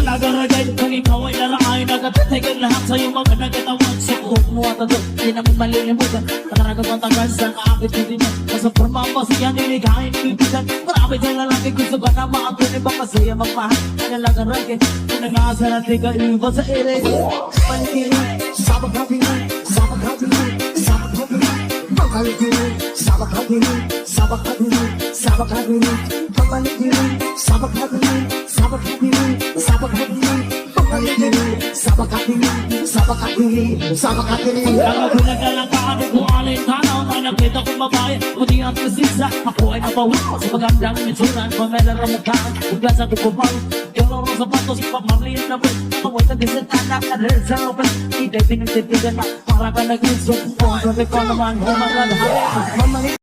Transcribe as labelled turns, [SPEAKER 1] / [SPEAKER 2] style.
[SPEAKER 1] Talagang ragay kung ikaw ay narangay, nagtatagal lahat sa'yo mga nagatawag sa buhok mo at ito, di naman malilimutan. Talagang matagal sa kaakit ko din nasa formama siya niligahin ibigan. Marami dyan lalaki gusto ba na maagrin iba masaya magmahal. Talagang ragay kung nag-aasa natin ka iba sa ere. Paligiri, sabag hapini, sabag hapini, sabag hapini, paligiri, sabag hapini, sabag hapini, sabag hapini, paligiri, sabag hapini, sabag hapini, sabag hapini, paligiri, sabag hapini, sabag hapini, sabag hapini. Nagagulagalang paano kung alin tanaw na nakita kong babae, puti ang kasisa, ako ay napawi sa magandang mensunan, pamela ramukhaan, ugla sa tukupang, yororo sa patos, ipapamliit na po, nakaway ka din sa tanak, adres sa open, ikay pinagtitigan na, para ka nag-inso, kung sabi ko naman, humagal,